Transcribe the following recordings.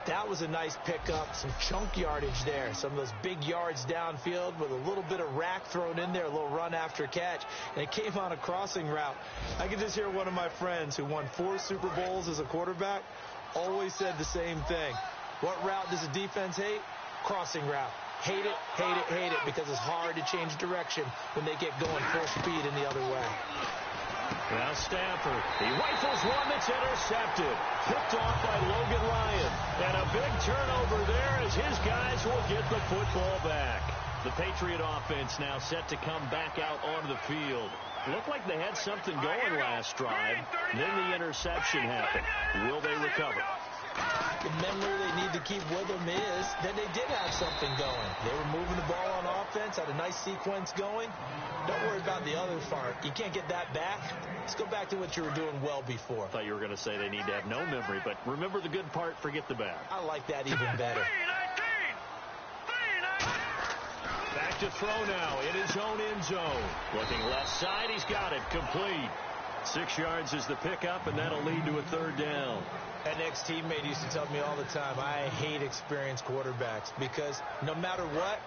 That was a nice pickup, some chunk yardage there. Some of those big yards downfield with a little bit of rack thrown in there, a little run after catch. And it came on a crossing route. I could just hear one of my friends who won 4 Super Bowls as a quarterback always said the same thing. What route does a defense hate? Crossing route. Hate it, hate it, hate it, because it's hard to change direction when they get going full speed in the other way. Now Stafford, he rifles one that's intercepted. Picked off by Logan Ryan. And a big turnover there as his guys will get the football back. The Patriot offense now set to come back out onto the field. Looked like they had something going last drive. Then the interception happened. Will they recover? The memory they need to keep with them is that they did have something going. They were moving the ball on offense, had a nice sequence going. Don't worry about the other part. You can't get that back. Let's go back to what you were doing well before. I thought you were going to say they need to have no memory, but remember the good part, forget the bad. I like that even better. Back to throw now in his own end zone. Looking left side, he's got it. Complete. 6 yards is the pickup, and that'll lead to a 3rd down. An ex-teammate used to tell me all the time, I hate experienced quarterbacks because no matter what,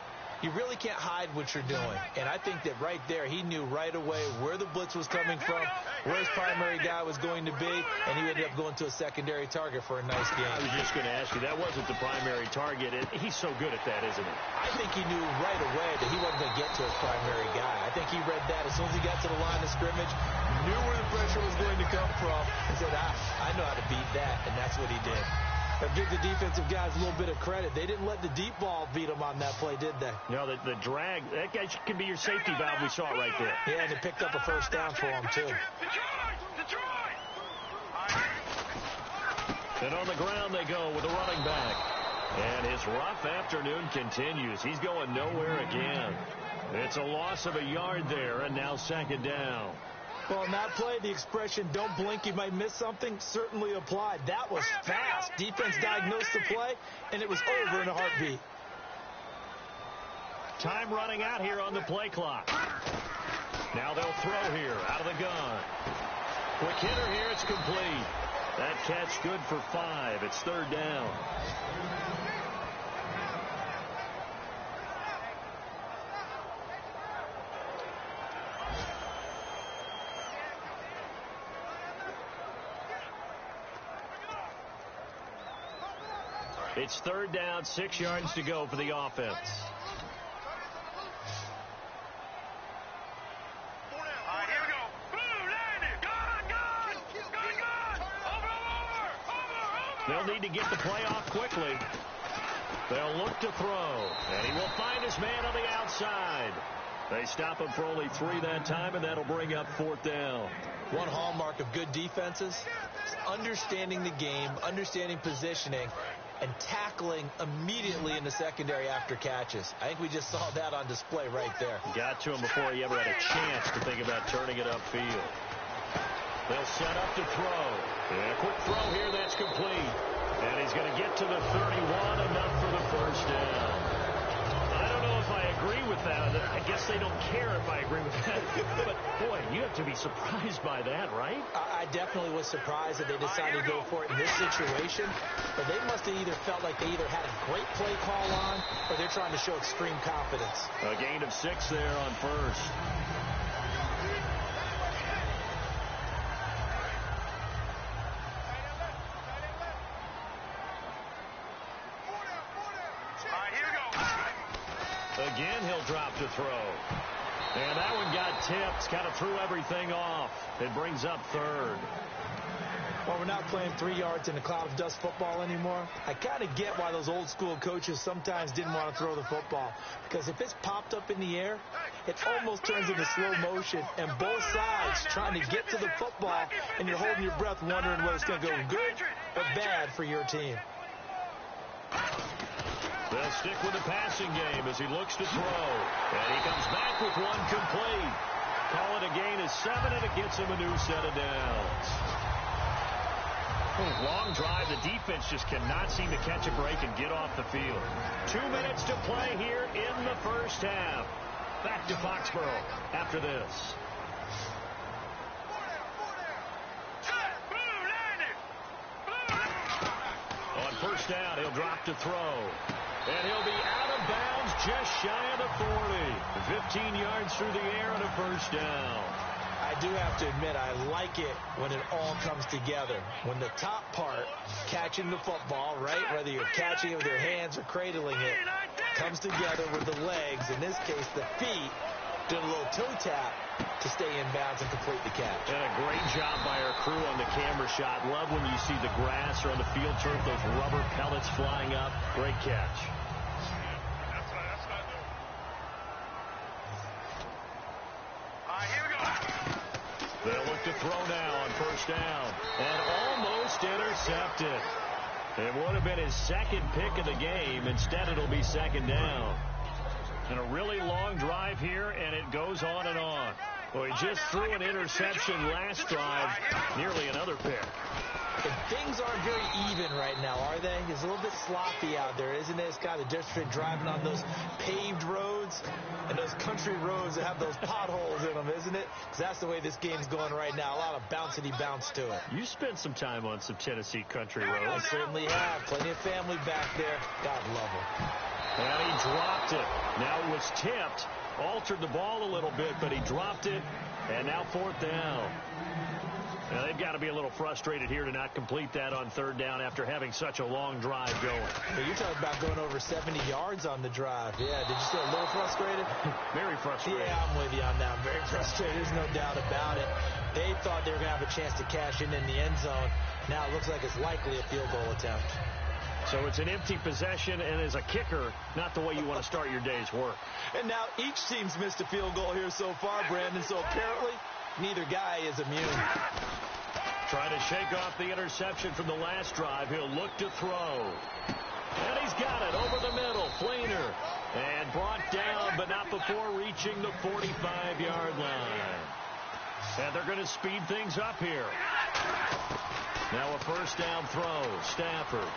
you really can't hide what you're doing. And I think that right there, he knew right away where the blitz was coming from, where his primary guy was going to be, and he ended up going to a secondary target for a nice game. I was just going to ask you, that wasn't the primary target. He's so good at that, isn't he? I think he knew right away that he wasn't going to get to his primary guy. I think he read that as soon as he got to the line of scrimmage, knew where the pressure was going to come from, and said, I know how to beat that, and that's what he did. But give the defensive guys a little bit of credit. They didn't let the deep ball beat them on that play, did they? No, the drag, that guy can be your safety valve. We saw it right there. Yeah, and they picked up a 1st down for him, too. And on the ground they go with a running back. And his rough afternoon continues. He's going nowhere again. It's a loss of a yard there, and now 2nd down. Well, in that play, the expression, don't blink, you might miss something, certainly applied. That was fast. Defense diagnosed the play, and it was over in a heartbeat. Time running out here on the play clock. Now they'll throw here out of the gun. Quick hitter here, it's complete. That catch good for 5. It's 3rd down. It's 3rd down, 6 yards to go for the offense. They'll need to get the play off quickly. They'll look to throw, and he will find his man on the outside. They stop him for only 3 that time, and that'll bring up 4th down. One hallmark of good defenses is understanding the game, understanding positioning, and tackling immediately in the secondary after catches. I think we just saw that on display right there. Got to him before he ever had a chance to think about turning it upfield. They'll set up to throw. And a quick throw here, that's complete. And he's going to get to the 31, enough for the 1st down. I don't know if I agree with that. I guess they don't care if I agree with that. But, boy, you have to be surprised by that, right? I definitely was surprised that they decided to go for it in this situation. But they must have either felt like they either had a great play call on or they're trying to show extreme confidence. A gain of 6 there on 1st. Again, he'll drop to throw. And that one got tipped. Kind of threw everything off. It brings up 3rd. Well, we're not playing 3 yards in a cloud of dust football anymore. I kind of get why those old school coaches sometimes didn't want to throw the football. Because if it's popped up in the air, it almost turns into slow motion. And both sides trying to get to the football, and you're holding your breath wondering whether it's going to go good or bad for your team. They'll stick with the passing game as he looks to throw. And he comes back with one complete. Call it a gain of 7, and it gets him a new set of downs. Long drive. The defense just cannot seem to catch a break and get off the field. 2 minutes to play here in the 1st half. Back to Foxborough after this. On 1st down, He'll drop to throw. And he'll be out of bounds just shy of the 40. 15 yards through the air and a first down. I do have to admit, I like it when it all comes together. When the top part, catching the football, right, whether you're catching it with your hands or cradling it, comes together with the legs, in this case the feet, doing a little toe tap to stay in bounds and complete the catch. And a great job by our crew on the camera shot. Love when you see the grass or on the field turf, those rubber pellets flying up. Great catch. They'll look to throw now on first down. And almost intercepted. It would have been his second pick of the game. Instead, it'll be second down. And a really long drive here, and it goes on and on. Well, he just threw an interception last drive. Nearly another pick. And things aren't very even right now, are they? It's a little bit sloppy out there, isn't it? It's kind of different between driving on those paved roads and those country roads that have those potholes in them, isn't it? Because that's the way this game's going right now. A lot of bouncy bounce to it. You spent some time on some Tennessee country roads. I certainly have. Plenty of family back there. God love them. And he dropped it. Now it was tipped. Altered the ball a little bit, but he dropped it. And now fourth down. Now they've got to be a little frustrated here to not complete that on third down after having such a long drive going. Well, you're talking about going over 70 yards on the drive. Yeah, did you say a little frustrated? Very frustrated. Yeah, I'm with you on that. Very frustrated. There's no doubt about it. They thought they were going to have a chance to cash in the end zone. Now it looks like it's likely a field goal attempt. So it's an empty possession, and as a kicker, not the way you want to start your day's work. And now each team's missed a field goal here so far, Brandon, so apparently neither guy is immune. Trying to shake off the interception from the last drive. He'll look to throw. And he's got it over the middle. Flainer. And brought down, but not before reaching the 45-yard line. And they're going to speed things up here. Now a first down throw. Stafford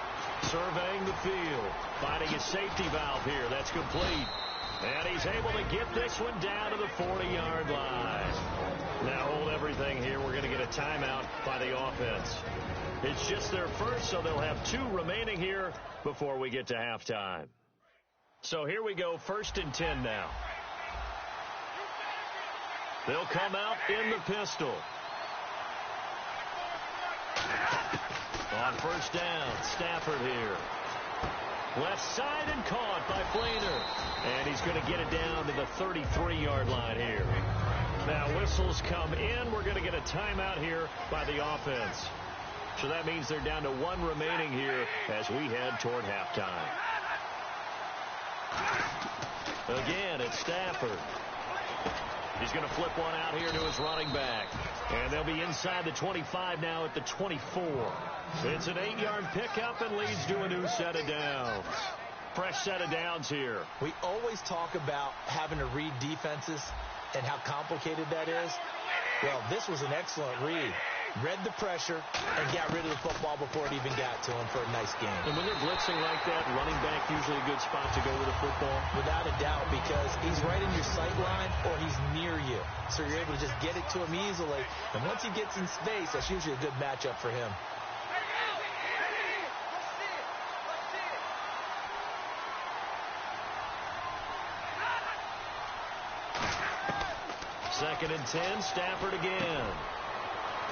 surveying the field. Finding his safety valve here. That's complete. And he's able to get this one down to the 40-yard line. Now hold everything here. We're going to get a timeout by the offense. It's just their first, so they'll have 2 remaining here before we get to halftime. So here we go, 1st and 10 now. They'll come out in the pistol. On first down, Stafford here. Left side and caught by Flainer. And he's going to get it down to the 33-yard line here. Now whistles come in. We're going to get a timeout here by the offense. So that means they're down to 1 remaining here as we head toward halftime. Again, it's Stafford. He's going to flip one out here to his running back. And they'll be inside the 25 now at the 24. It's an 8-yard pickup and leads to a new set of downs. Fresh set of downs here. We always talk about having to read defenses and how complicated that is. Well, this was an excellent read. Read the pressure and got rid of the football before it even got to him for a nice game. And when they're blitzing like that, running back usually a good spot to go with the football. Without a doubt, because he's right in your sight line or he's near you. So you're able to just get it to him easily. And once he gets in space, that's usually a good matchup for him. Second and 10, Stafford again.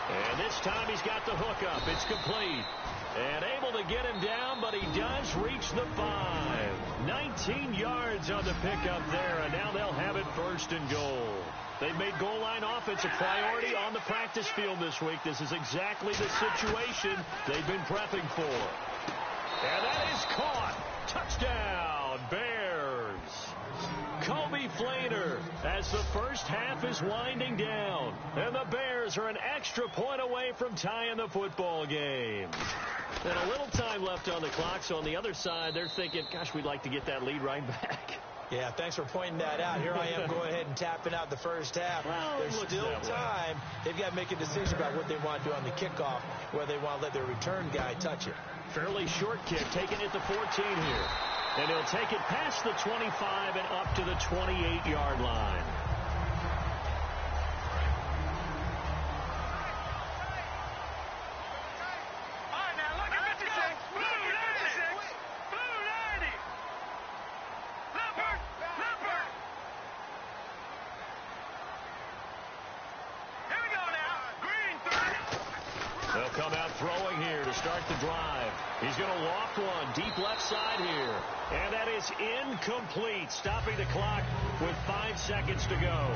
And this time he's got the hookup. It's complete. And able to get him down, but he does reach the 5. 19 yards on the pickup there, and now they'll have it 1st and goal. They've made goal line offense a priority on the practice field this week. This is exactly the situation they've been prepping for. And that is caught. Touchdown, Bears. Kobe Flainer as the first half is winding down. And the Bears are an extra point away from tying the football game. And a little time left on the clock, so on the other side, they're thinking, gosh, we'd like to get that lead right back. Yeah, thanks for pointing that out. Here I am going ahead and tapping out the first half. Well, there's still time. They've got to make a decision about what they want to do on the kickoff, whether they want to let their return guy touch it. Fairly short kick, taking it to 14 here. And he'll take it past the 25 and up to the 28-yard line. throwing here to start the drive. He's going to loft one deep left side here. And that is incomplete, stopping the clock with 5 seconds to go.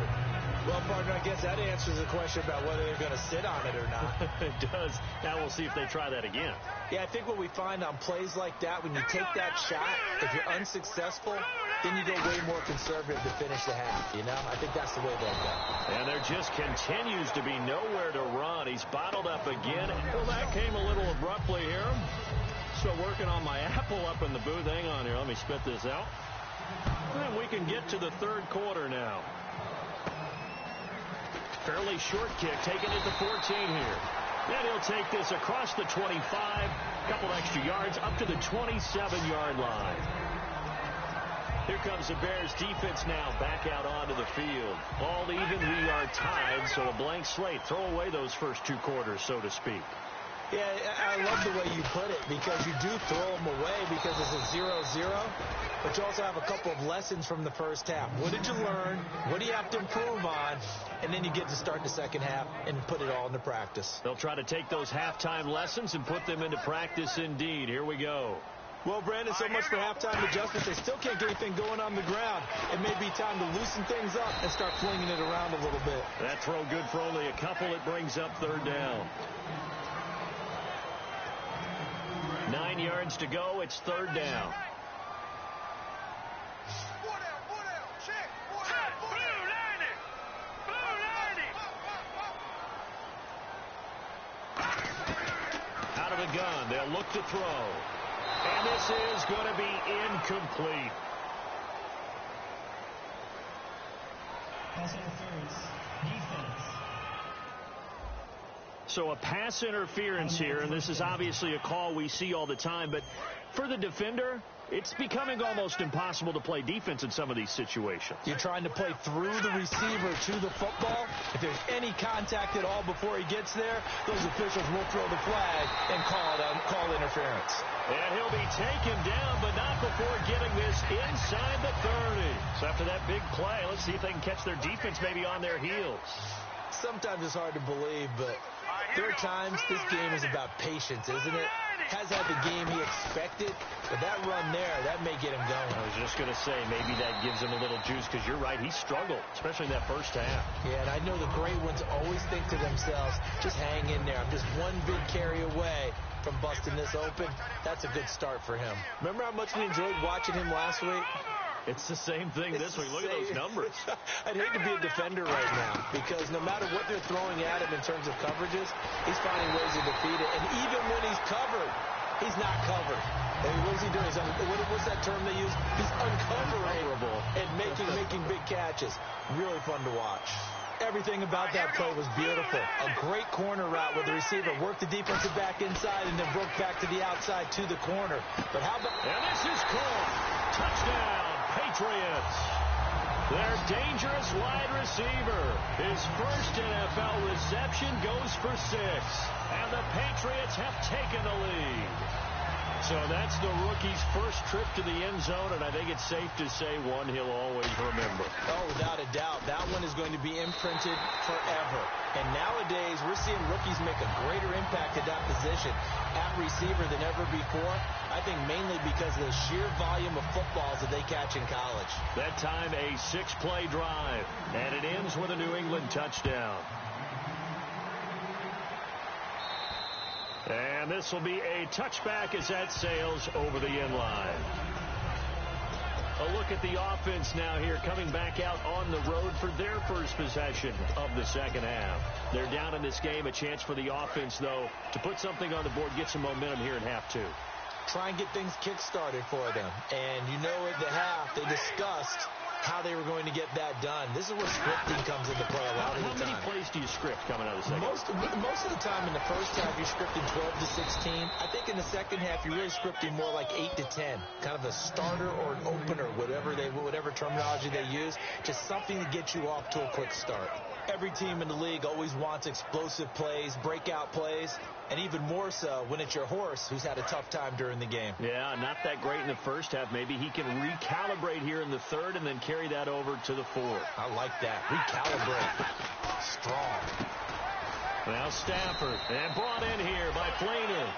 Well, partner, I guess that answers the question about whether they're going to sit on it or not. It does. Now we'll see if they try that again. Yeah, I think what we find on plays like that, when you take that shot, if you're unsuccessful, then you go way more conservative to finish the half, you know? I think that's the way they'll go. And there just continues to be nowhere to run. He's bottled up again. Well, that came a little abruptly here. Still working on my apple up in the booth. Hang on here. Let me spit this out. And we can get to the third quarter now. Fairly short kick, taking it to 14 here. Then he'll take this across the 25, a couple extra yards, up to the 27-yard line. Here comes the Bears defense now back out onto the field. All even, we are tied, so a blank slate. Throw away those first 2 quarters, so to speak. Yeah, I love the way you put it, because you do throw them away because it's a 0-0, but you also have a couple of lessons from the first half. What did you learn? What do you have to improve on? And then you get to start the second half and put it all into practice. They'll try to take those halftime lessons and put them into practice indeed. Here we go. Well, Brandon, so much for halftime adjustments. They still can't get anything going on the ground. It may be time to loosen things up and start flinging it around a little bit. That throw good for only a couple. It brings up third down. 9 yards to go. It's third down. Out of the gun. They'll look to throw. And this is going to be incomplete. Pass interference. Defense. So a pass interference here, and this is obviously a call we see all the time, but for the defender, it's becoming almost impossible to play defense in some of these situations. You're trying to play through the receiver to the football. If there's any contact at all before he gets there, those officials will throw the flag and call interference. And he'll be taken down, but not before getting this inside the 30. So after that big play, let's see if they can catch their defense maybe on their heels. Sometimes it's hard to believe, but there are times this game is about patience, isn't it? Has had the game he expected, but that run there, that may get him going. I was just going to say, maybe that gives him a little juice, because you're right, he struggled, especially in that first half. Yeah, and I know the great ones always think to themselves, just hang in there. I'm just one big carry away from busting this open. That's a good start for him. Remember how much we enjoyed watching him last week? It's the same thing this week. Look at those numbers. I'd hate to be a defender right now, because no matter what they're throwing at him in terms of coverages, he's finding ways to defeat it. And even when he's covered, he's not covered. And what is he doing? What's that term they use? He's uncovering and making big catches. Really fun to watch. Everything about that play was beautiful. A great corner route where the receiver worked the defensive back inside and then broke back to the outside to the corner. But how about... And this is caught. Touchdown, Patriots. Their dangerous wide receiver. His first NFL reception goes for 6. And the Patriots have taken the lead. So that's the rookie's first trip to the end zone, and I think it's safe to say one he'll always remember. Oh, without a doubt. That one is going to be imprinted forever. And nowadays, we're seeing rookies make a greater impact at that position at receiver than ever before. I think mainly because of the sheer volume of footballs that they catch in college. That time, a 6-play drive, and it ends with a New England touchdown. And this will be a touchback as that sails over the end line. A look at the offense now here, coming back out on the road for their first possession of the second half. They're down in this game. A chance for the offense, though, to put something on the board, get some momentum here in half 2. Try and get things kick-started for them. And you know at the half, they discussed how they were going to get that done. This is where scripting comes into play a lot of the time. How many plays do you script coming out of the second? Most of the time in the first half, you're scripting 12 to 16. I think in the second half, you're really scripting more like 8 to 10. Kind of a starter or an opener, whatever terminology they use. Just something to get you off to a quick start. Every team in the league always wants explosive plays, breakout plays, and even more so when it's your horse who's had a tough time during the game. Yeah, not that great in the first half. Maybe he can recalibrate here in the third and then carry that over to the fourth. I like that. Recalibrate. Strong. Now Stafford, and brought in here by Fleener.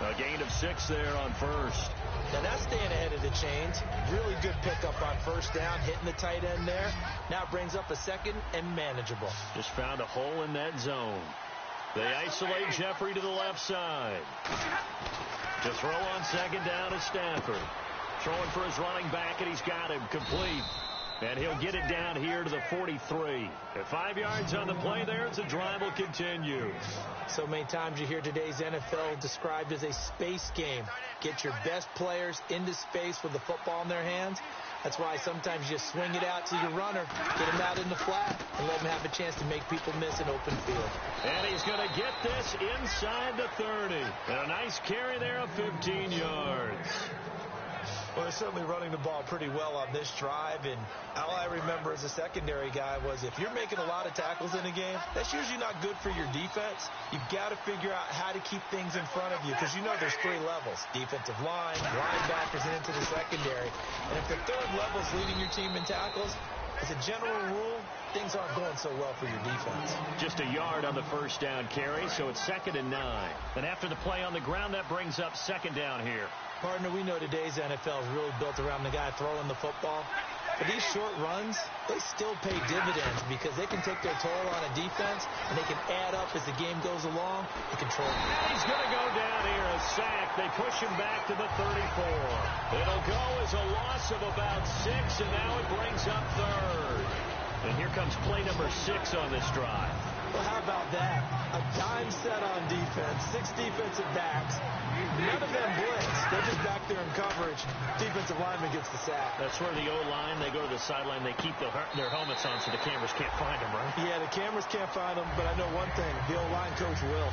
A gain of 6 there on first. Now that's staying ahead of the chains. Really good pickup on first down, hitting the tight end there. Now brings up a second and manageable. Just found a hole in that zone. They isolate Jeffrey to the left side. To throw on second down is Stafford. Throwing for his running back, and he's got him complete. And he'll get it down here to the 43. At 5 yards on the play there, the drive will continue. So many times you hear today's NFL described as a space game. Get your best players into space with the football in their hands. That's why sometimes you just swing it out to your runner, get him out in the flat, and let him have a chance to make people miss an open field. And he's going to get this inside the 30. And a nice carry there of 15 yards. Well, they're certainly running the ball pretty well on this drive, and all I remember as a secondary guy was if you're making a lot of tackles in a game, that's usually not good for your defense. You've got to figure out how to keep things in front of you because you know there's 3 levels, defensive line, linebackers, and into the secondary. And if the 3rd level is leading your team in tackles, as a general rule, things aren't going so well for your defense. Just a yard on the first down carry, so it's 2nd and 9. And after the play on the ground, that brings up 2nd down here. Partner, we know today's NFL is really built around the guy throwing the football. But these short runs, they still pay dividends because they can take their toll on a defense, and they can add up as the game goes along and control it. And he's going to go down here, a sack. They push him back to the 34. It'll go as a loss of about 6, and now it brings up 3rd. And here comes play number 6 on this drive. Well, how about that? A dime set on defense, 6 defensive backs. None of them blitz. They're just back there in coverage. Defensive lineman gets the sack. That's where the O-line, they go to the sideline, they keep their helmets on so the cameras can't find them, right? Yeah, the cameras can't find them, but I know one thing. The O-line coach will.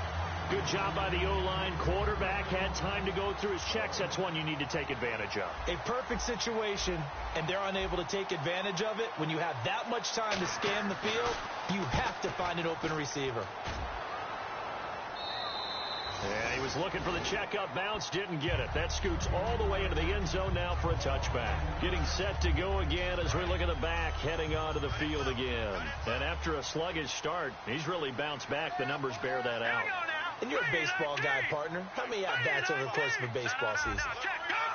Good job by the O-line. Quarterback had time to go through his checks. That's one you need to take advantage of. A perfect situation, and they're unable to take advantage of it. When you have that much time to scan the field, you have to find an open receiver. Yeah, he was looking for the checkup bounce, didn't get it. That scoots all the way into the end zone now for a touchback. Getting set to go again as we look at the back, heading onto the field again. And after a sluggish start, he's really bounced back. The numbers bear that out. And you're a baseball guy, partner. How many at-bats over the course of a baseball season?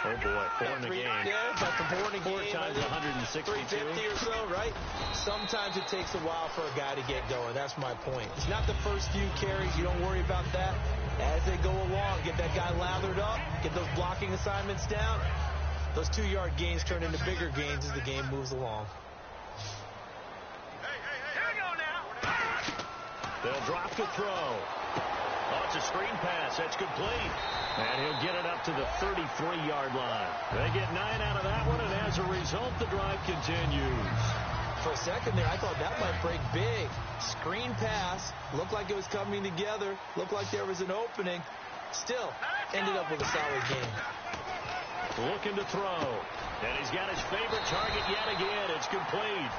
Oh, boy, 4 in the game. Yeah, about the 4 in a game. 4 times 162. 350 or so, right? Sometimes it takes a while for a guy to get going. That's my point. It's not the first few carries. You don't worry about that. As they go along, get that guy lathered up, get those blocking assignments down. Those 2-yard gains turn into bigger gains as the game moves along. Here we go now. They'll drop the throw. Oh, it's a screen pass. That's complete. And he'll get it up to the 33-yard line. They get 9 out of that one, and as a result, the drive continues. For a second there, I thought that might break big. Screen pass. Looked like it was coming together. Looked like there was an opening. Still, ended up with a solid game. Looking to throw. And he's got his favorite target yet again. It's complete.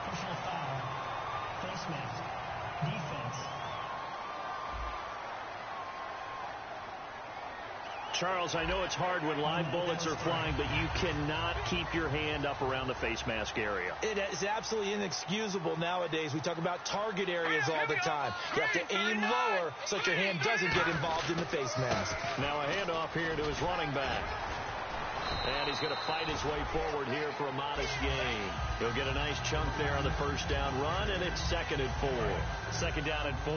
Personal foul. Face mask. Defense. Charles, I know it's hard when live bullets are flying, but you cannot keep your hand up around the face mask area. It is absolutely inexcusable nowadays. We talk about target areas all the time. You have to aim lower so that your hand doesn't get involved in the face mask. Now a handoff here to his running back. And he's going to fight his way forward here for a modest gain. He'll get a nice chunk there on the first down run, and it's 2nd and 4. 2nd down and 4.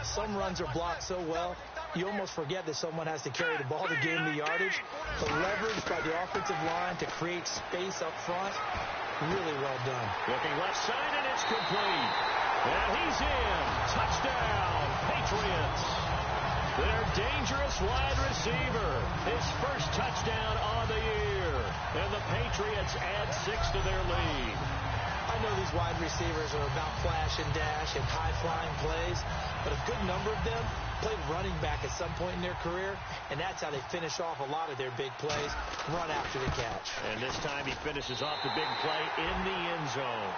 Some runs are blocked so well, you almost forget that someone has to carry the ball to gain the yardage. The leverage by the offensive line to create space up front, really well done. Looking left side, and it's complete. And he's in. Touchdown, Patriots. Their dangerous wide receiver. His first touchdown on the year. And the Patriots add 6 to their lead. I know these wide receivers are about flash and dash and high-flying plays, but a good number of them played running back at some point in their career, and that's how they finish off a lot of their big plays, run after the catch. And this time he finishes off the big play in the end zone.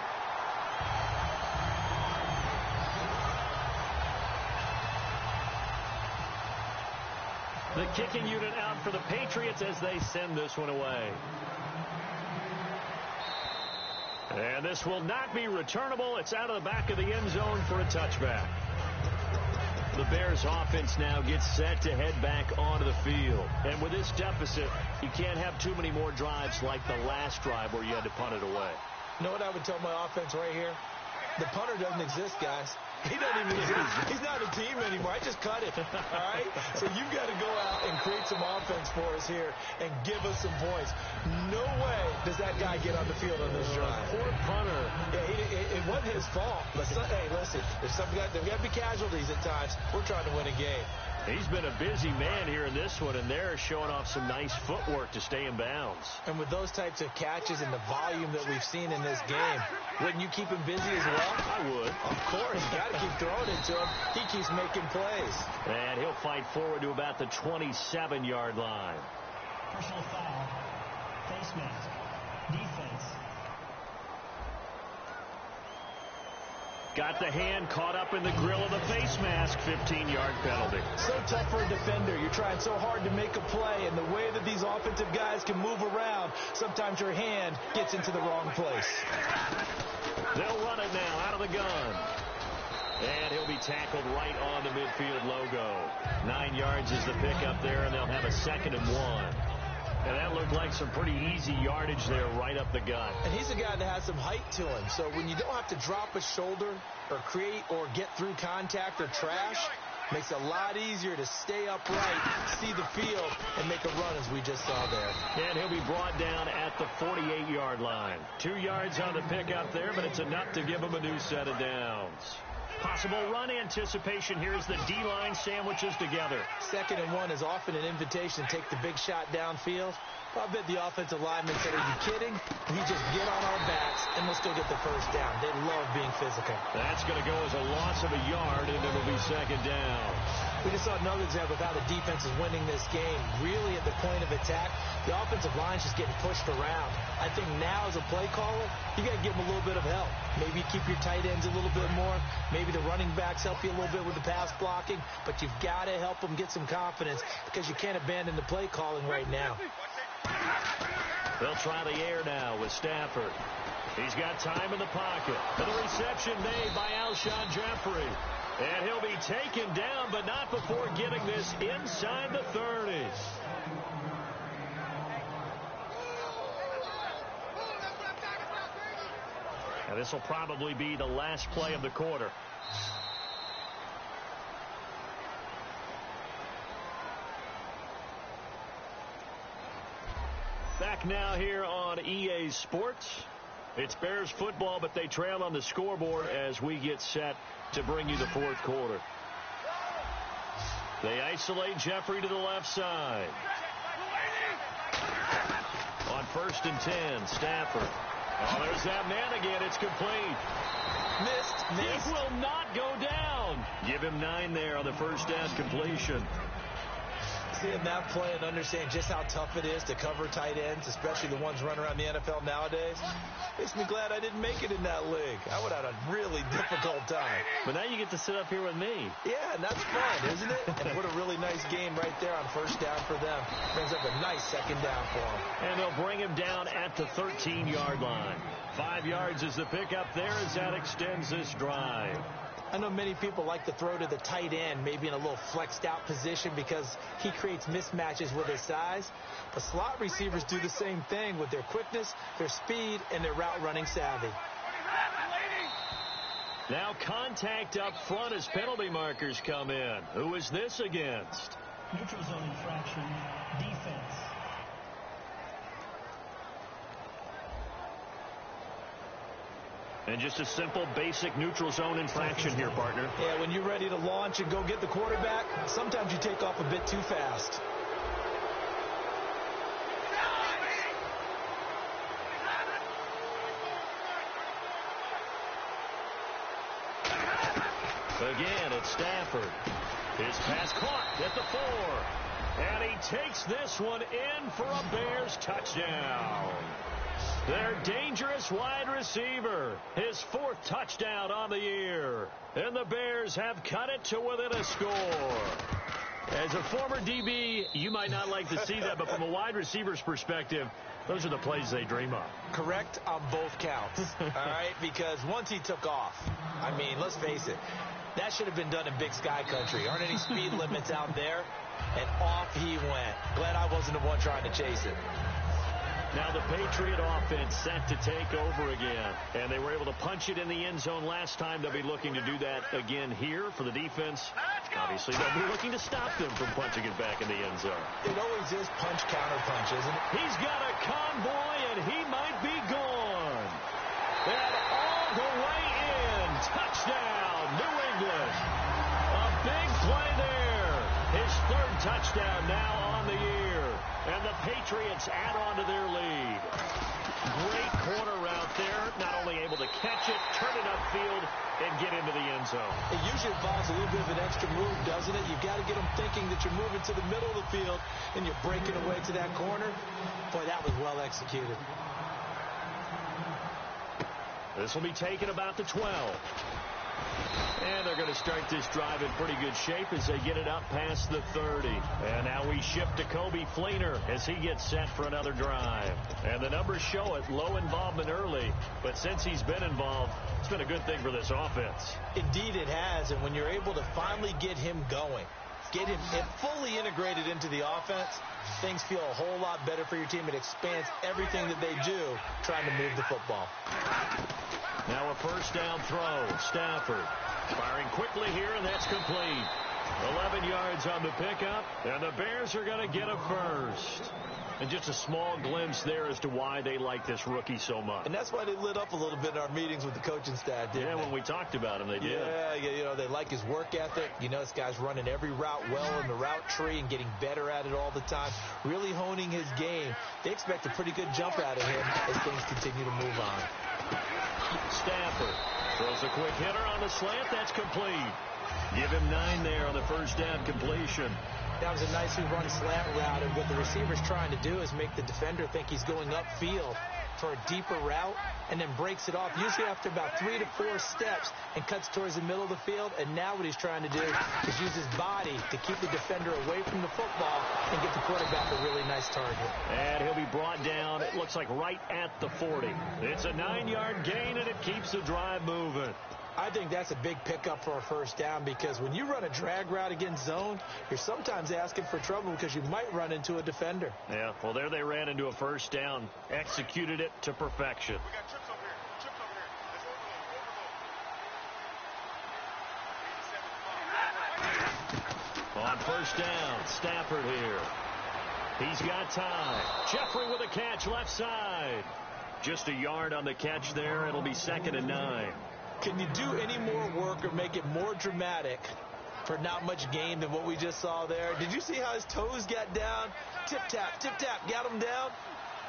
The kicking unit out for the Patriots as they send this one away. And this will not be returnable. It's out of the back of the end zone for a touchback. The Bears offense now gets set to head back onto the field. And with this deficit, you can't have too many more drives like the last drive where you had to punt it away. You know what I would tell my offense right here? The punter doesn't exist, guys. He doesn't even exist. He's not a team anymore. I just cut it. All right? So you've got to go out and create some offense for us here and give us some points. No way does that guy get on the field on this drive. Poor punter. Yeah, it wasn't his fault. But hey, listen, there's got to be casualties at times. We're trying to win a game. He's been a busy man here in this one, and they're showing off some nice footwork to stay in bounds. And with those types of catches and the volume that we've seen in this game, wouldn't you keep him busy as well? I would. Of course. You got to keep throwing it to him. He keeps making plays. And he'll fight forward to about the 27-yard line. Personal foul. Face mask. Defense. Got the hand caught up in the grill of the face mask. 15-yard penalty. So tough for a defender. You're trying so hard to make a play, and the way that these offensive guys can move around, sometimes your hand gets into the wrong place. They'll run it now out of the gun. And he'll be tackled right on the midfield logo. 9 yards is the pickup there, and they'll have a 2nd and 1. And that looked like some pretty easy yardage there right up the gut. And he's a guy that has some height to him. So when you don't have to drop a shoulder or create or get through contact or trash, makes it a lot easier to stay upright, see the field, and make a run as we just saw there. And he'll be brought down at the 48-yard line. 2 yards on the pickup there, but it's enough to give him a new set of downs. Possible run anticipation here as the D-line sandwiches together. 2nd and 1 is often an invitation to take the big shot downfield. I bet the offensive lineman said, are you kidding? We just get on our backs and let's go get the first down. They love being physical. That's going to go as a loss of a yard, and it'll be 2nd down. We just saw another example of how the defense is winning this game. Really at the point of attack, the offensive line's just getting pushed around. I think now as a play caller, you got to give them a little bit of help. Maybe keep your tight ends a little bit more. Maybe the running backs help you a little bit with the pass blocking. But you've got to help them get some confidence because you can't abandon the play calling right now. They'll try the air now with Stafford. He's got time in the pocket. And the reception made by Alshon Jeffrey. And he'll be taken down, but not before getting this inside the 30. Now this will probably be the last play of the quarter. Back now here on EA Sports. It's Bears football, but they trail on the scoreboard as we get set to bring you the 4th quarter. They isolate Jeffrey to the left side. On 1st and 10, Stafford. Oh, there's that man again. It's complete. Missed. It will not go down. Give him 9 there on the first down completion. Seeing that play and understand just how tough it is to cover tight ends, especially the ones running around the NFL nowadays, makes me glad I didn't make it in that league. I would have had a really difficult time. But now you get to sit up here with me. Yeah, and that's fun, isn't it? And what a really nice game right there on first down for them. Brings up a nice 2nd down for them. And they'll bring him down at the 13-yard line. 5 yards is the pickup there as that extends this drive. I know many people like to throw to the tight end, maybe in a little flexed out position because he creates mismatches with his size. But slot receivers do the same thing with their quickness, their speed, and their route running savvy. Now contact up front as penalty markers come in. Who is this against? Neutral zone infraction. Defense. And just a simple, basic neutral zone infraction here, partner. Yeah, when you're ready to launch and go get the quarterback, sometimes you take off a bit too fast. Again, it's Stafford. His pass caught at the 4. And he takes this one in for a Bears touchdown. Their dangerous wide receiver. His 4th touchdown on the year. And the Bears have cut it to within a score. As a former DB, you might not like to see that, but from a wide receiver's perspective, those are the plays they dream of. Correct on both counts, all right? Because once he took off, I mean, let's face it, that should have been done in Big Sky Country. Aren't any speed limits out there? And off he went. Glad I wasn't the one trying to chase it. Now the Patriot offense set to take over again. And they were able to punch it in the end zone last time. They'll be looking to do that again here for the defense. Obviously, they'll be looking to stop them from punching it back in the end zone. It always is punch, counter punch, isn't it? He's got a convoy, and he might be gone. And all the way in. Touchdown, New England. A big play there. His third touchdown now on the year. And the Patriots add on to their lead. Great corner route there. Not only able to catch it, turn it upfield, and get into the end zone. It usually involves a little bit of an extra move, doesn't it? You've got to get them thinking that you're moving to the middle of the field and you're breaking away to that corner. Boy, that was well executed. This will be taken about the 12. And they're going to start this drive in pretty good shape as they get it up past the 30. And now we shift to Kobe Fleener as he gets set for another drive. And the numbers show it, low involvement early. But since he's been involved, it's been a good thing for this offense. Indeed it has. And when you're able to finally get him going, get him fully integrated into the offense, things feel a whole lot better for your team. It expands everything that they do trying to move the football. Now a first down throw. Stafford firing quickly here, and that's complete. 11 yards on the pickup, and the Bears are going to get a first. And just a small glimpse there as to why they like this rookie so much. And that's why they lit up a little bit in our meetings with the coaching staff, didn't they? When we talked about him, they did. Yeah, you know, they like his work ethic. You know, this guy's running every route well in the route tree and getting better at it all the time, really honing his game. They expect a pretty good jump out of him as things continue to move on. Stafford throws a quick hitter on the slant. That's complete. Give him 9 there on the first down completion. That was a nicely run slant route, and what the receiver's trying to do is make the defender think he's going upfield for a deeper route and then breaks it off, usually after about 3 to 4 steps, and cuts towards the middle of the field. And now what he's trying to do is use his body to keep the defender away from the football and get the quarterback a really nice target. And he'll be brought down, it looks like right at the 40. It's a 9-yard gain, and it keeps the drive moving. I think that's a big pickup for a first down, because when you run a drag route against zone, you're sometimes asking for trouble because you might run into a defender. Yeah, well, there they ran into a first down, executed it to perfection. We got trips over here. Trips over here. Let's overload. On first down, Stafford here. He's got time. Jeffrey with a catch left side. Just a yard on the catch there. It'll be 2nd and 9. Can you do any more work or make it more dramatic for not much gain than what we just saw there? Did you see how his toes got down? Tip-tap, got him down.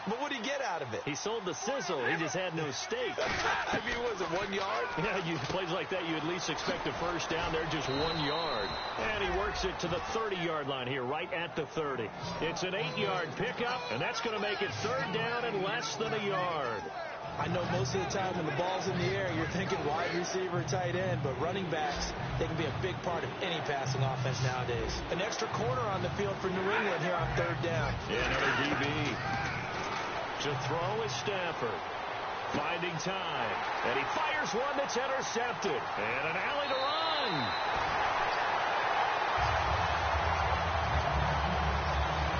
But what did he get out of it? He sold the sizzle. He just had no steak. I mean, was it 1 yard? Yeah, plays like that, you at least expect a first down there, just 1 yard. And he works it to the 30-yard line here, right at the 30. It's an 8-yard pickup, and that's going to make it 3rd down and less than a yard. I know most of the time when the ball's in the air, you're thinking wide receiver, tight end, but running backs, they can be a big part of any passing offense nowadays. An extra corner on the field for New England here on 3rd down. Yeah, another DB. To throw is Stafford. Finding time. And he fires one that's intercepted. And an alley to run.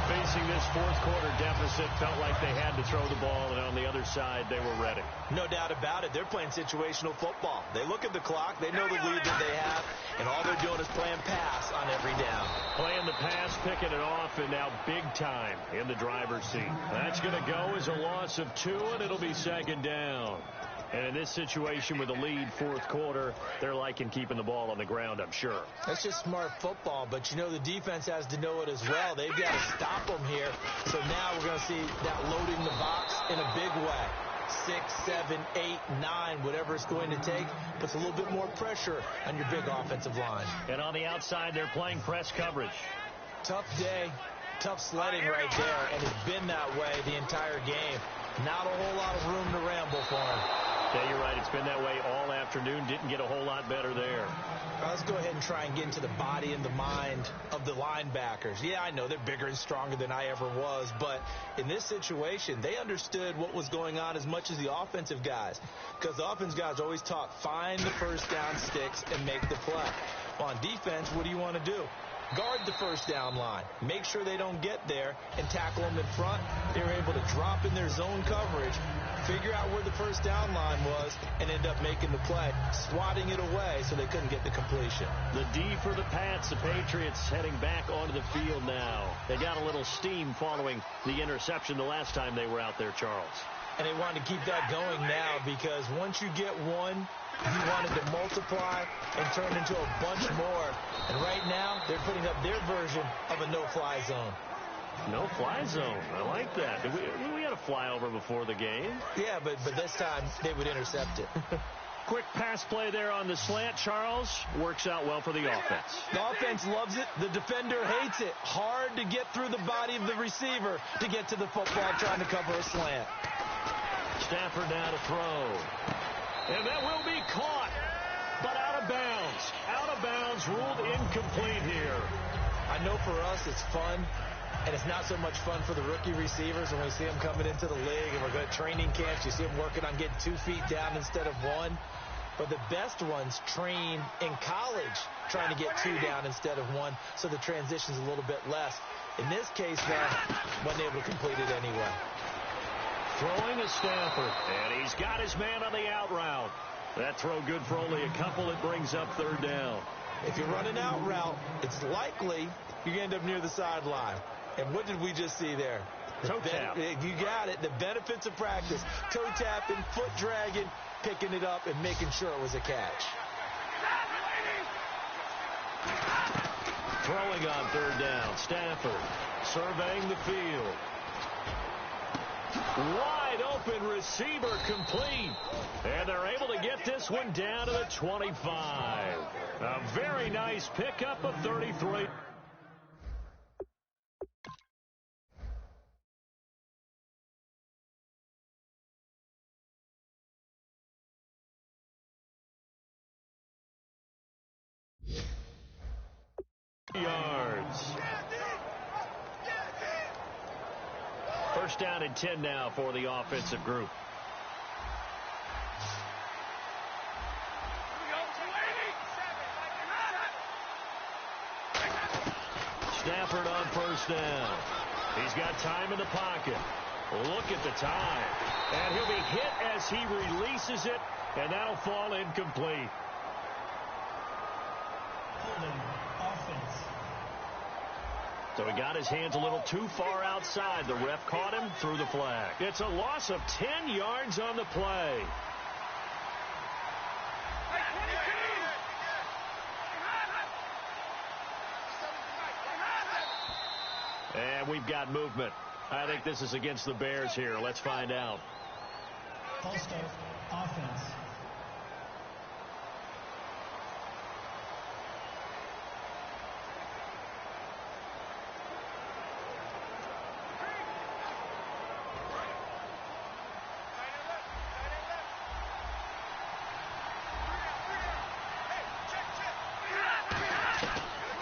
Facing this 4th quarter deficit, felt like they had to throw the ball, and on the other side, they were ready. No doubt about it. They're playing situational football. They look at the clock. They know the lead that they have, and all they're doing is playing pass on every down. Playing the pass, picking it off, and now big time in the driver's seat. That's going to go as a loss of 2, and it'll be 2nd down. And in this situation with the lead 4th quarter, they're liking keeping the ball on the ground, I'm sure. That's just smart football, but you know the defense has to know it as well. They've got to stop them here. So now we're going to see that loading the box in a big way. 6, 7, 8, 9, whatever it's going to take, puts a little bit more pressure on your big offensive line. And on the outside, they're playing press coverage. Tough day, tough sledding right there, and it's been that way the entire game. Not a whole lot of room to ramble for him. Yeah, you're right. It's been that way all afternoon. Didn't get a whole lot better there. Let's go ahead and try and get into the body and the mind of the linebackers. Yeah, I know they're bigger and stronger than I ever was, but in this situation, they understood what was going on as much as the offensive guys, because the offensive guys always taught find the first down sticks and make the play. Well, on defense, what do you want to do? Guard the first down line. Make sure they don't get there and tackle them in front. They were able to drop in their zone coverage, figure out where the first down line was, and end up making the play, swatting it away so they couldn't get the completion. The D for the Pats. The Patriots heading back onto the field now. They got a little steam following the interception the last time they were out there, Charles. And they want to keep that going now, because once you get one, you wanted to multiply and turn into a bunch more. And right now, they're putting up their version of a no-fly zone. No-fly zone. I like that. We had a flyover before the game. Yeah, but this time they would intercept it. Quick pass play there on the slant, Charles. Works out well for the offense. The offense loves it. The defender hates it. Hard to get through the body of the receiver to get to the football trying to cover a slant. Stafford now to throw. And that will be caught, but out of bounds. Out of bounds, ruled incomplete here. I know for us it's fun, and it's not so much fun for the rookie receivers when we see them coming into the league and we're going to training camps. You see them working on getting 2 feet down instead of 1. But the best ones train in college trying to get 2 down instead of 1, so the transition's a little bit less. In this case, though, wasn't able to complete it anyway. Throwing is Stafford, and he's got his man on the out route. That throw good for only a couple. It brings up third down. If you're running out route, it's likely you're going to end up near the sideline. And what did we just see there? Toe tap. You got it. The benefits of practice. Toe tapping, foot dragging, picking it up, and making sure it was a catch. Throwing on third down. Stafford surveying the field. Wide open receiver complete. And they're able to get this one down to the 25. A very nice pickup of 33. Yards. First down and 10 now for the offensive group. Stafford on first down. He's got time in the pocket. Look at the time. And he'll be hit as he releases it, and that'll fall incomplete. Holding offense. So he got his hands a little too far outside. The ref caught him, threw the flag. It's a loss of 10 yards on the play. And we've got movement. I think this is against the Bears here. Let's find out. Full start offense.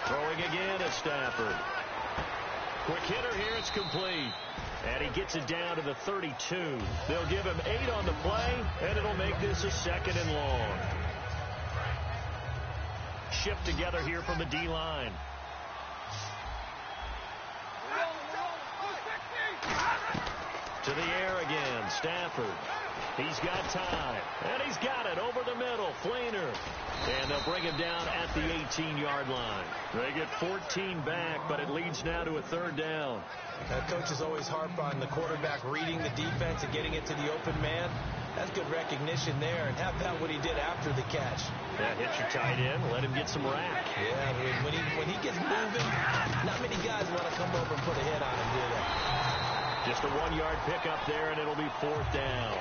Throwing again at Stafford. Quick hitter here, it's complete. And he gets it down to the 32. They'll give him 8 on the play, and it'll make this a second and long. Shift together here from the D-line. To the air again, Stafford. He's got time, and he's got it over the middle. Flainer. And they'll bring him down at the 18-yard line. They get 14 back, but it leads now to a third down. Coaches always harp on the quarterback reading the defense and getting it to the open man. That's good recognition there, and have that what he did after the catch. That hits your tight end. Let him get some rack. Yeah, when he gets moving, not many guys want to come over and put a hit on him, do they? Just a 1-yard pickup there, and it'll be fourth down.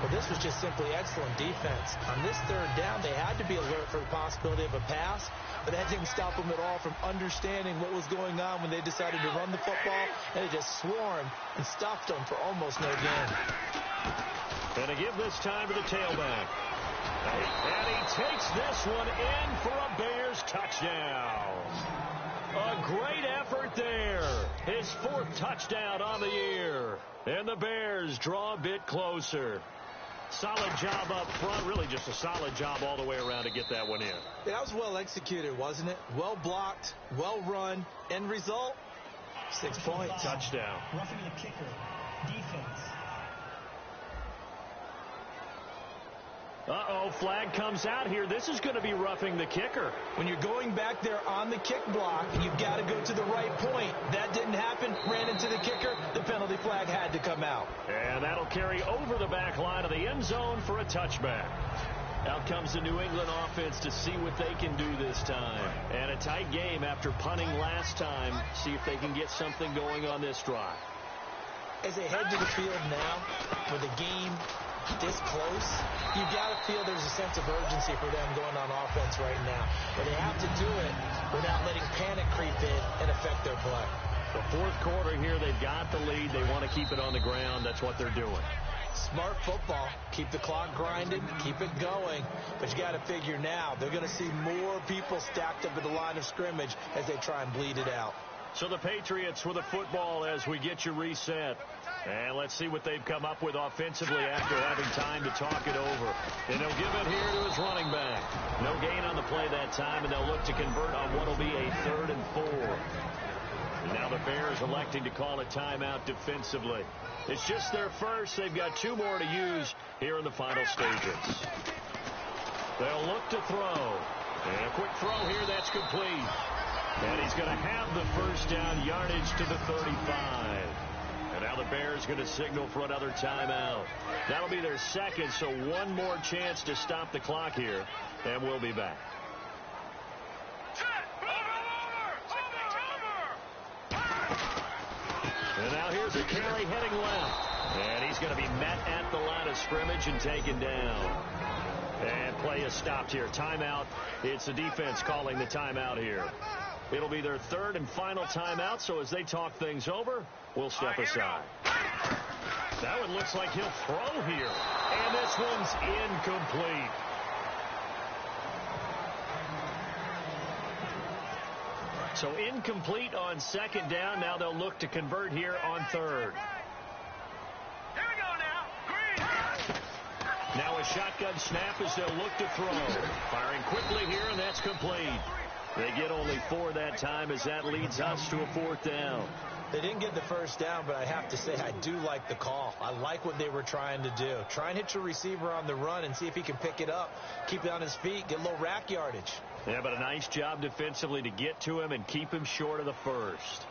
But this was just simply excellent defense. On this third down, they had to be alert for the possibility of a pass, but that didn't stop them at all from understanding what was going on when they decided to run the football, and they just swarmed and stopped them for almost no gain. And to give this time to the tailback. And he takes this one in for a Bears touchdown. A great effort there. His 4th touchdown on the year. And the Bears draw a bit closer. Solid job up front. Really just a solid job all the way around to get that one in. Yeah, that was well executed, wasn't it? Well blocked, well run. End result, 6 points. Touchdown. Roughing the kicker. Defense. Uh-oh, flag comes out here. This is going to be roughing the kicker. When you're going back there on the kick block, you've got to go to the right point. That didn't happen. Ran into the kicker. The penalty flag had to come out. And that'll carry over the back line of the end zone for a touchback. Out comes the New England offense to see what they can do this time. And a tight game after punting last time. See if they can get something going on this drive. As they head to the field now, with the game this close, you got to feel there's a sense of urgency for them going on offense right now. But they have to do it without letting panic creep in and affect their play. The 4th quarter here, they've got the lead. They want to keep it on the ground. That's what they're doing. Smart football. Keep the clock grinding. Keep it going. But you got to figure now, they're going to see more people stacked up at the line of scrimmage as they try and bleed it out. So the Patriots with the football as we get you reset. And let's see what they've come up with offensively after having time to talk it over. And they'll give it here to his running back. No gain on the play that time, and they'll look to convert on what will be a 3rd and 4. And now the Bears electing to call a timeout defensively. It's just their first. They've got 2 more to use here in the final stages. They'll look to throw. And a quick throw here, that's complete. And he's going to have the first down, yardage to the 35. And now the Bears going to signal for another timeout. That'll be their 2nd, so 1 more chance to stop the clock here. And we'll be back. And now here's a carry heading left. And he's going to be met at the line of scrimmage and taken down. And play is stopped here. Timeout. It's the defense calling the timeout here. It'll be their 3rd and final timeout, so as they talk things over, we'll step aside. That one looks like he'll throw here. And this one's incomplete. So incomplete on 2nd down. Now they'll look to convert here on 3rd. Here we go now. Green. Now a shotgun snap as they'll look to throw. Firing quickly here, and that's complete. They get only 4 that time as that leads us to a 4th down. They didn't get the first down, but I have to say I do like the call. I like what they were trying to do. Try and hit your receiver on the run and see if he can pick it up, keep it on his feet, get a little rack yardage. Yeah, but a nice job defensively to get to him and keep him short of the first.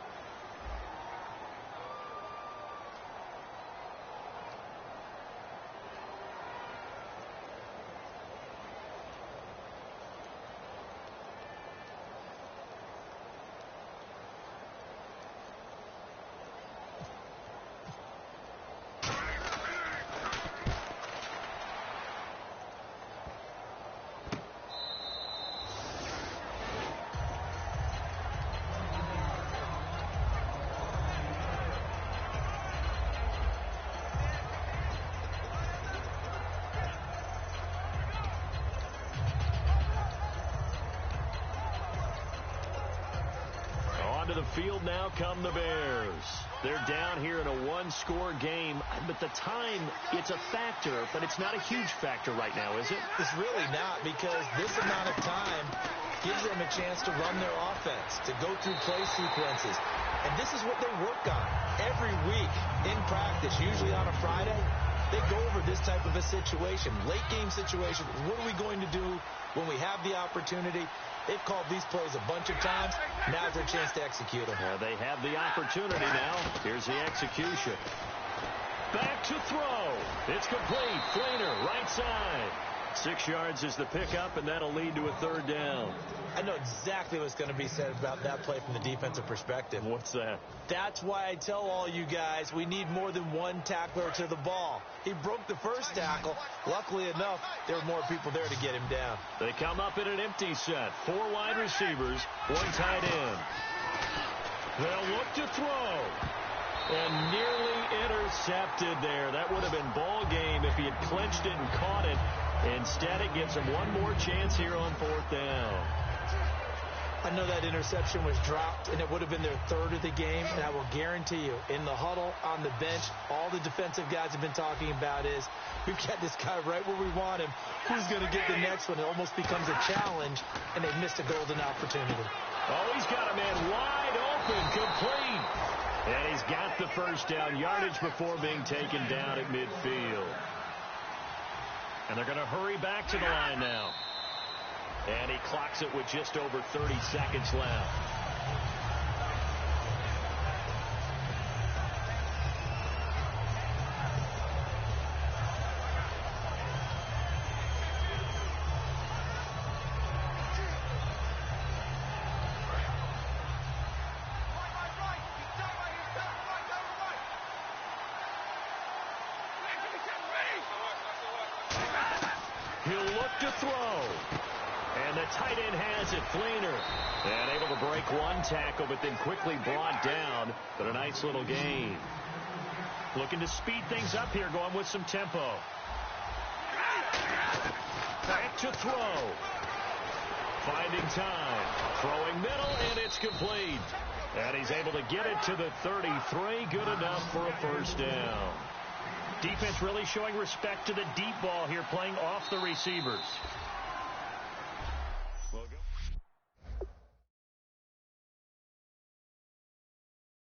To the field now come the Bears. They're down here in a 1-score game, but the time, it's a factor, but it's not a huge factor right now, is it? It's really not, because this amount of time gives them a chance to run their offense, to go through play sequences. And this is what they work on every week in practice, usually on a Friday. They go over this type of a situation, late game situation. What are we going to do when we have the opportunity? They've called these plays a bunch of times. Now's their chance to execute them. They have the opportunity now. Here's the execution. Back to throw. It's complete. Flainer, right side. 6 yards is the pickup, and that'll lead to a 3rd down. I know exactly what's going to be said about that play from the defensive perspective. What's that? That's why I tell all you guys we need more than one tackler to the ball. He broke the first tackle. Luckily enough, there were more people there to get him down. They come up in an empty set. 4 wide receivers, 1 tight end. They'll look to throw. And nearly intercepted there. That would have been ball game if he had clinched it and caught it. Instead, it gives him one more chance here on 4th down. I know that interception was dropped, and it would have been their 3rd of the game. And I will guarantee you, in the huddle, on the bench, all the defensive guys have been talking about is, we've got this guy right where we want him. Who's going to get the next one? It almost becomes a challenge, and they've missed a golden opportunity. Oh, he's got a man wide open, complete. And he's got the 1st down, yardage before being taken down at midfield. And they're going to hurry back to the line now. And he clocks it with just over 30 seconds left. He'll look to throw. And the tight end has it, Fleener. And able to break one tackle, but then quickly brought down. But a nice little gain. Looking to speed things up here, going with some tempo. Back to throw. Finding time. Throwing middle, and it's complete. And he's able to get it to the 33. Good enough for a 1st down. Defense really showing respect to the deep ball here, playing off the receivers.